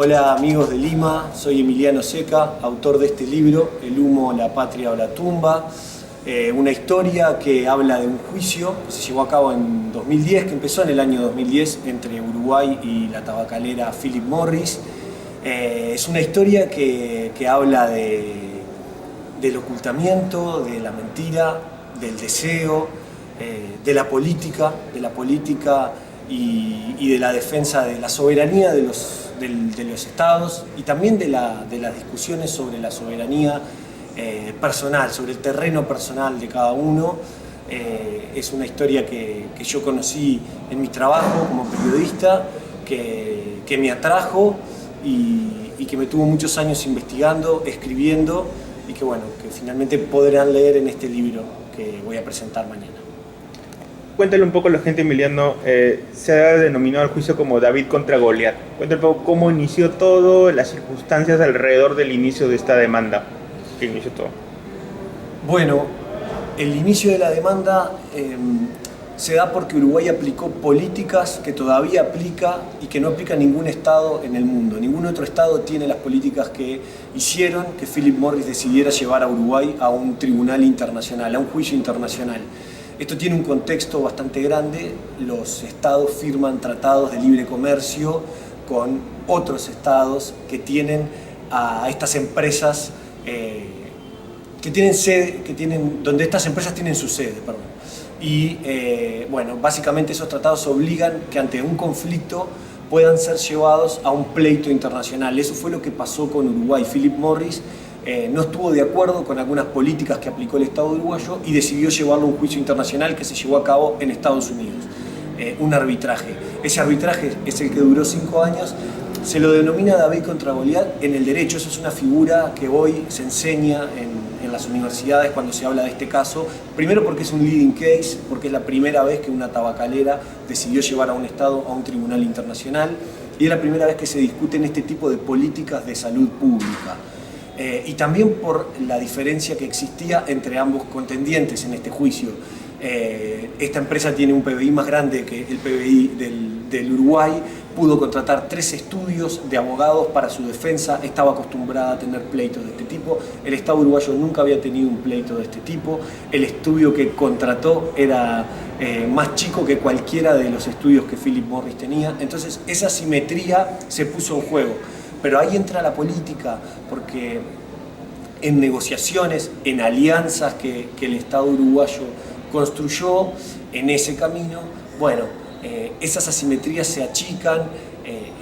Hola amigos de Lima, soy Emiliano Seca, autor de este libro, El humo, la patria o la tumba. Una historia que habla de un juicio que se llevó a cabo en 2010, que empezó en el año 2010 entre Uruguay y la tabacalera Philip Morris. Es una historia que habla del ocultamiento, de la mentira, del deseo, de la política y de la defensa de la soberanía de los estados y también de las discusiones sobre la soberanía personal, sobre el terreno personal de cada uno. Es una historia que yo conocí en mi trabajo como periodista, que me atrajo y que me tuvo muchos años investigando, escribiendo y que finalmente podrán leer en este libro que voy a presentar mañana. Cuéntale un poco a la gente, Emiliano, se ha denominado el juicio como David contra Goliat. Cuéntale un poco cómo inició todo, las circunstancias alrededor del inicio de esta demanda. ¿Qué inició todo? Bueno, el inicio de la demanda se da porque Uruguay aplicó políticas que todavía aplica y que no aplica ningún estado en el mundo. Ningún otro estado tiene las políticas que hicieron que Philip Morris decidiera llevar a Uruguay a un tribunal internacional, a un juicio internacional. Esto tiene un contexto bastante grande. Los estados firman tratados de libre comercio con otros estados que tienen a estas empresas donde estas empresas tienen su sede. Y básicamente esos tratados obligan que ante un conflicto puedan ser llevados a un pleito internacional. Eso fue lo que pasó con Uruguay. Philip Morris no estuvo de acuerdo con algunas políticas que aplicó el Estado uruguayo y decidió llevarlo a un juicio internacional que se llevó a cabo en Estados Unidos, un arbitraje. Ese arbitraje es el que duró 5 años, se lo denomina David contra Goliat en el derecho. Eso es una figura que hoy se enseña en las universidades cuando se habla de este caso, primero porque es un leading case, porque es la primera vez que una tabacalera decidió llevar a un Estado a un tribunal internacional y es la primera vez que se discuten este tipo de políticas de salud pública. Y también por la diferencia que existía entre ambos contendientes en este juicio. Esta empresa tiene un PBI más grande que el PBI del Uruguay, pudo contratar 3 estudios de abogados para su defensa, estaba acostumbrada a tener pleitos de este tipo, el Estado uruguayo nunca había tenido un pleito de este tipo, el estudio que contrató era más chico que cualquiera de los estudios que Philip Morris tenía, entonces esa simetría se puso en juego. Pero ahí entra la política, porque en negociaciones, en alianzas que el Estado uruguayo construyó en ese camino, esas asimetrías se achican,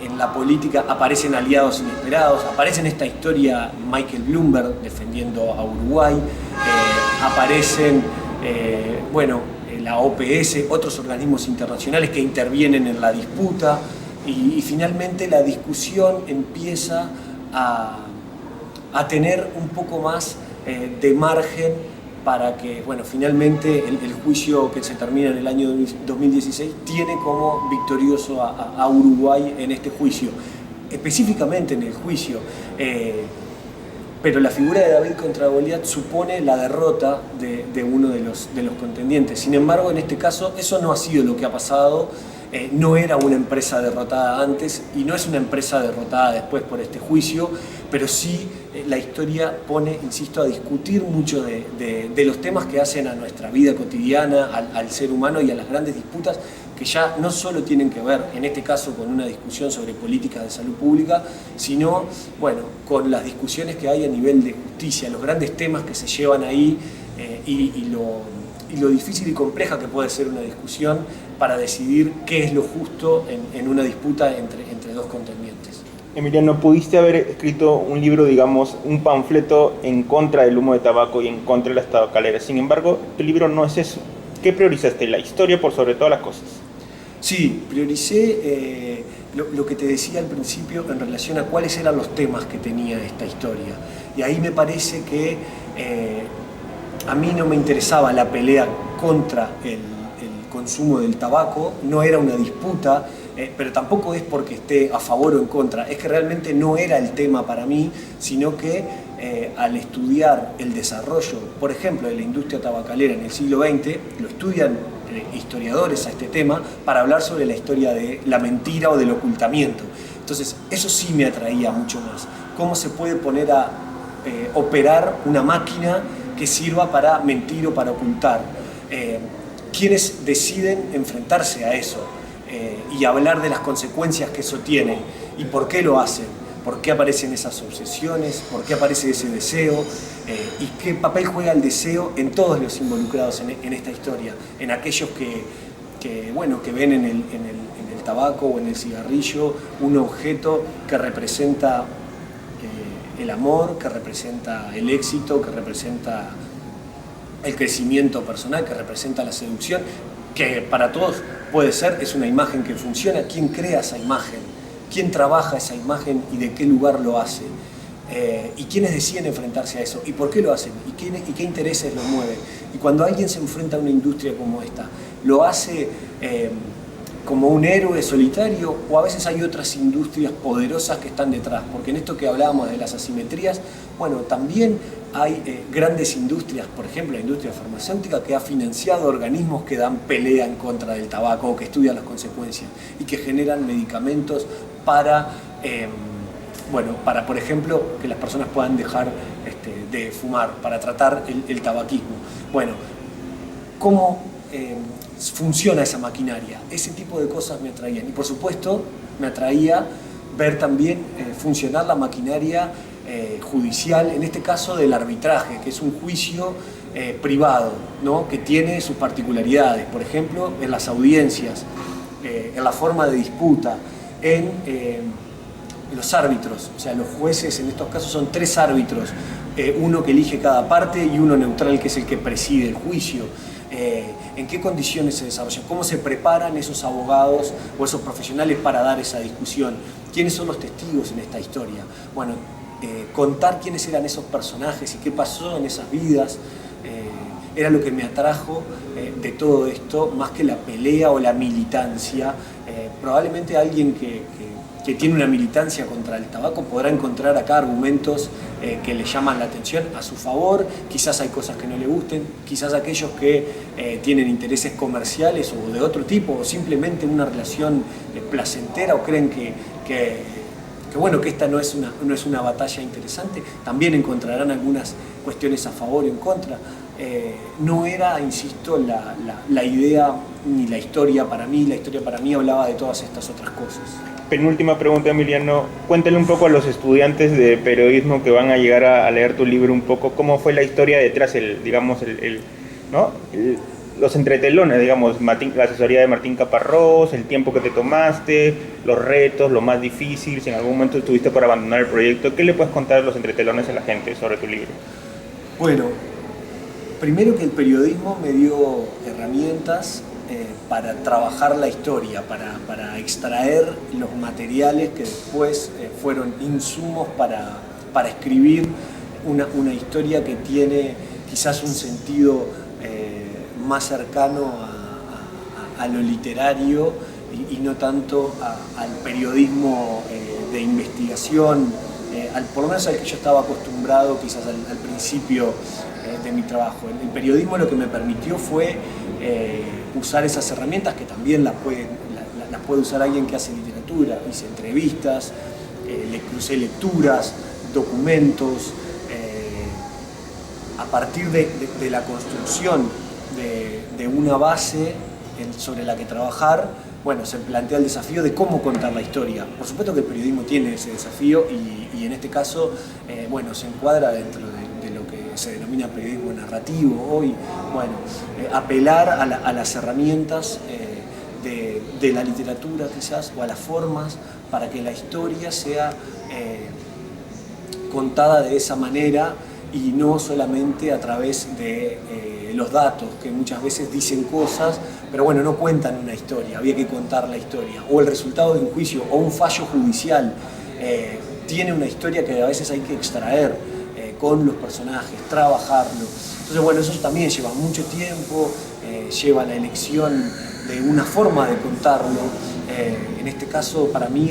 en la política aparecen aliados inesperados, aparece en esta historia Michael Bloomberg defendiendo a Uruguay, aparecen la OPS, otros organismos internacionales que intervienen en la disputa. Y finalmente la discusión empieza a tener un poco más de margen para que, finalmente el juicio que se termina en el año 2016 tiene como victorioso a Uruguay en este juicio, específicamente en el juicio. Pero la figura de David contra Goliat supone la derrota de uno de los contendientes. Sin embargo, en este caso, eso no ha sido lo que ha pasado. No era una empresa derrotada antes y no es una empresa derrotada después por este juicio, pero sí la historia pone, insisto, a discutir mucho de los temas que hacen a nuestra vida cotidiana, al ser humano y a las grandes disputas que ya no solo tienen que ver, en este caso, con una discusión sobre políticas de salud pública, sino con las discusiones que hay a nivel de justicia, los grandes temas que se llevan ahí y lo difícil y compleja que puede ser una discusión para decidir qué es lo justo en una disputa entre dos contendientes. Emiliano, pudiste haber escrito un libro, digamos, un panfleto en contra del humo de tabaco y en contra de las tabacaleras. Sin embargo, tu libro no es eso. ¿Qué priorizaste? ¿La historia por sobre todas las cosas? Sí, prioricé lo que te decía al principio en relación a cuáles eran los temas que tenía esta historia. Y ahí me parece que a mí no me interesaba la pelea contra el consumo del tabaco, no era una disputa, pero tampoco es porque esté a favor o en contra, es que realmente no era el tema para mí, sino que al estudiar el desarrollo, por ejemplo, de la industria tabacalera en el siglo XX, lo estudian historiadores a este tema para hablar sobre la historia de la mentira o del ocultamiento. Entonces, eso sí me atraía mucho más. ¿Cómo se puede poner a operar una máquina que sirva para mentir o para ocultar? ¿Quiénes deciden enfrentarse a eso? Y hablar de las consecuencias que eso tiene y por qué lo hacen, por qué aparecen esas obsesiones, por qué aparece ese deseo y qué papel juega el deseo en todos los involucrados en esta historia, en aquellos que ven en el tabaco o en el cigarrillo un objeto que representa el amor, que representa el éxito, que representa el crecimiento personal, que representa la seducción, que para todos puede ser, es una imagen que funciona. ¿Quién crea esa imagen? ¿Quién trabaja esa imagen y de qué lugar lo hace? ¿Y quiénes deciden enfrentarse a eso? ¿Y por qué lo hacen? ¿Y qué intereses los mueven? Y cuando alguien se enfrenta a una industria como esta, ¿lo hace como un héroe solitario o a veces hay otras industrias poderosas que están detrás? Porque en esto que hablábamos de las asimetrías, bueno, también hay grandes industrias, por ejemplo la industria farmacéutica, que ha financiado organismos que dan pelea en contra del tabaco o que estudian las consecuencias y que generan medicamentos para, por ejemplo, que las personas puedan dejar de fumar, para tratar el tabaquismo. Bueno, ¿cómo funciona esa maquinaria? Ese tipo de cosas me atraían. Y por supuesto, me atraía ver también funcionar la maquinaria judicial, en este caso del arbitraje, que es un juicio privado, ¿no? Que tiene sus particularidades, por ejemplo, en las audiencias, en la forma de disputa, en los árbitros. O sea, los jueces en estos casos son 3 árbitros, uno que elige cada parte y uno neutral, que es el que preside el juicio. En qué condiciones se desarrollan, cómo se preparan esos abogados o esos profesionales para dar esa discusión, quiénes son los testigos en esta historia. Bueno, contar quiénes eran esos personajes y qué pasó en esas vidas era lo que me atrajo de todo esto, más que la pelea o la militancia. Probablemente alguien que tiene una militancia contra el tabaco podrá encontrar acá argumentos que le llaman la atención a su favor. Quizás hay cosas que no le gusten, quizás aquellos que tienen intereses comerciales o de otro tipo, o simplemente una relación placentera, o creen que esta no es una batalla interesante, también encontrarán algunas cuestiones a favor y en contra. No era, insisto, la idea ni la historia para mí. La historia para mí hablaba de todas estas otras cosas. Penúltima pregunta, Emiliano. Cuéntale un poco a los estudiantes de periodismo que van a llegar a leer tu libro un poco cómo fue la historia detrás, los entretelones, digamos, la asesoría de Martín Caparrós, el tiempo que te tomaste, los retos, lo más difícil, si en algún momento estuviste por abandonar el proyecto. ¿Qué le puedes contar a los entretelones a la gente sobre tu libro? Bueno, primero que el periodismo me dio herramientas para trabajar la historia, para extraer los materiales que después fueron insumos para escribir una historia que tiene quizás un sentido más cercano a lo literario y no tanto al periodismo de investigación, por lo menos al que yo estaba acostumbrado quizás al principio de mi trabajo. El periodismo lo que me permitió fue usar esas herramientas que también las puede usar alguien que hace literatura. Hice entrevistas, crucé lecturas, documentos, a partir de la construcción de una base sobre la que trabajar. Bueno, se plantea el desafío de cómo contar la historia. Por supuesto que el periodismo tiene ese desafío y en este caso, se encuadra dentro de lo que se denomina periodismo narrativo hoy. Bueno, apelar a las herramientas de la literatura quizás, o a las formas para que la historia sea contada de esa manera y no solamente a través de los datos, que muchas veces dicen cosas, pero bueno, no cuentan una historia. Había que contar la historia, o el resultado de un juicio o un fallo judicial tiene una historia que a veces hay que extraer con los personajes, trabajarlo. Entonces bueno, eso también lleva mucho tiempo, lleva la elección de una forma de contarlo. En este caso, para mí,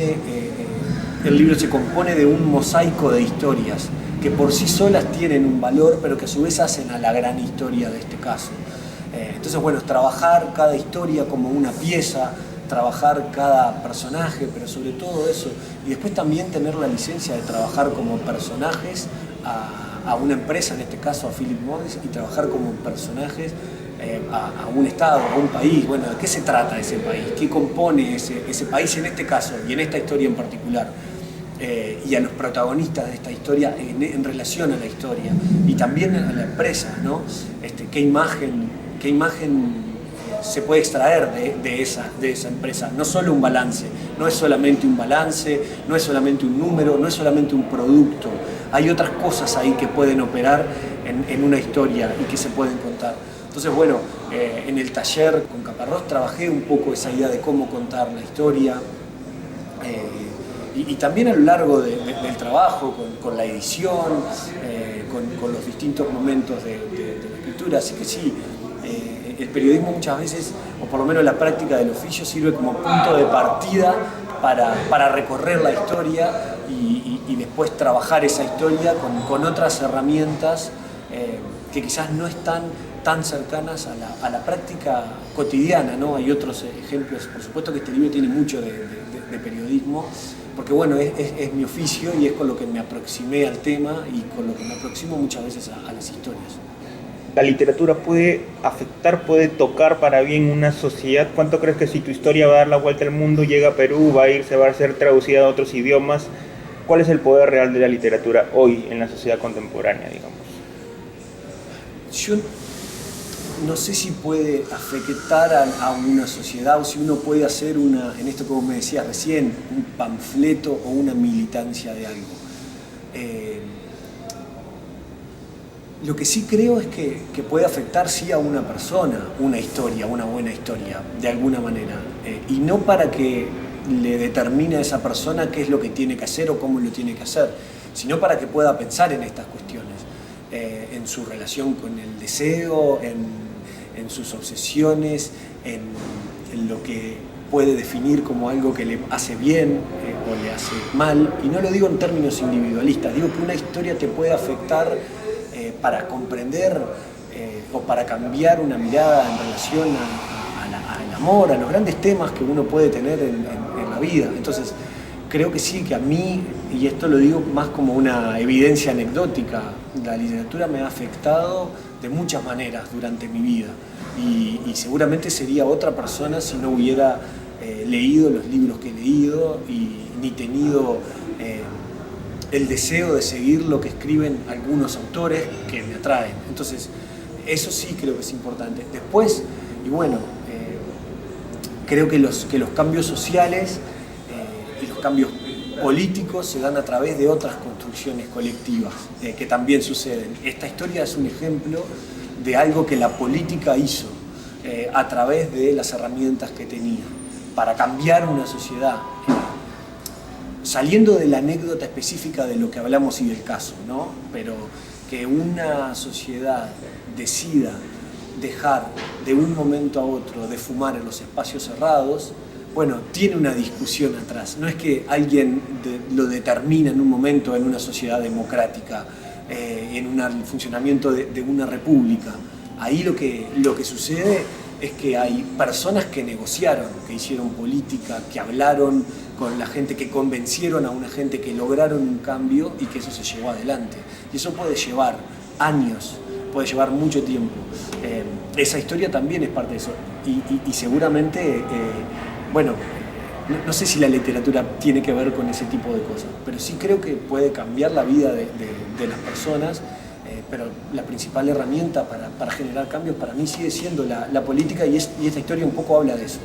el libro se compone de un mosaico de historias que por sí solas tienen un valor, pero que a su vez hacen a la gran historia de este caso. Entonces, bueno, trabajar cada historia como una pieza trabajar cada personaje, pero sobre todo eso. Y después también tener la licencia de trabajar como personajes a una empresa, en este caso a Philip Morris, y trabajar como personajes a un estado, a un país. Bueno, ¿de qué se trata ese país? ¿Qué compone ese país en este caso y en esta historia en particular? Y a los protagonistas de esta historia en relación a la historia y también a la empresa, ¿no? ¿Qué imagen se puede extraer de esa empresa? No solo un balance, no es solamente un balance, no es solamente un número, no es solamente un producto. Hay otras cosas ahí que pueden operar en una historia y que se pueden contar. Entonces, bueno, en el taller con Caparrós trabajé un poco esa idea de cómo contar la historia. Y también a lo largo del trabajo, con la edición, con los distintos momentos de la escritura. Así que sí, el periodismo muchas veces, o por lo menos la práctica del oficio, sirve como punto de partida para recorrer la historia y después trabajar esa historia con otras herramientas que quizás no están tan cercanas a la práctica cotidiana, ¿no? Hay otros ejemplos, por supuesto que este libro tiene mucho de periodismo, porque bueno, es mi oficio y es con lo que me aproximé al tema y con lo que me aproximo muchas veces a las historias. ¿La literatura puede afectar, puede tocar para bien una sociedad? ¿Cuánto crees que si tu historia va a dar la vuelta al mundo, llega a Perú, va a ser traducida a otros idiomas? ¿Cuál es el poder real de la literatura hoy en la sociedad contemporánea, digamos? Yo no sé si puede afectar a una sociedad o si uno puede hacer en esto como me decías recién, un panfleto o una militancia de algo. Lo que sí creo es que puede afectar sí a una persona, una historia, una buena historia, de alguna manera. Y no para que le determine a esa persona qué es lo que tiene que hacer o cómo lo tiene que hacer, sino para que pueda pensar en estas cuestiones, en su relación con el deseo, en sus obsesiones, en lo que puede definir como algo que le hace bien o le hace mal. Y no lo digo en términos individualistas, digo que una historia te puede afectar para comprender o para cambiar una mirada en relación al amor, a los grandes temas que uno puede tener en la vida. Entonces, creo que sí, que a mí, y esto lo digo más como una evidencia anecdótica, la literatura me ha afectado de muchas maneras durante mi vida y seguramente sería otra persona si no hubiera leído los libros que he leído y ni tenido el deseo de seguir lo que escriben algunos autores que me atraen. Entonces, eso sí creo que es importante. Después, y bueno, creo que los cambios sociales y los cambios políticos se dan a través de otras construcciones colectivas que también suceden. Esta historia es un ejemplo de algo que la política hizo a través de las herramientas que tenía para cambiar una sociedad. Saliendo de la anécdota específica de lo que hablamos y del caso, ¿no? Pero que una sociedad decida dejar de un momento a otro de fumar en los espacios cerrados, bueno, tiene una discusión atrás. No es que alguien lo determina en un momento en una sociedad democrática, en el funcionamiento de una república. Ahí lo que sucede es que hay personas que negociaron, que hicieron política, que hablaron con la gente, que convencieron a una gente, que lograron un cambio y que eso se llevó adelante. Y eso puede llevar años, puede llevar mucho tiempo. Esa historia también es parte de eso. Y seguramente, bueno, no sé si la literatura tiene que ver con ese tipo de cosas, pero sí creo que puede cambiar la vida de las personas. Pero la principal herramienta para generar cambios para mí sigue siendo la política y esta historia un poco habla de eso.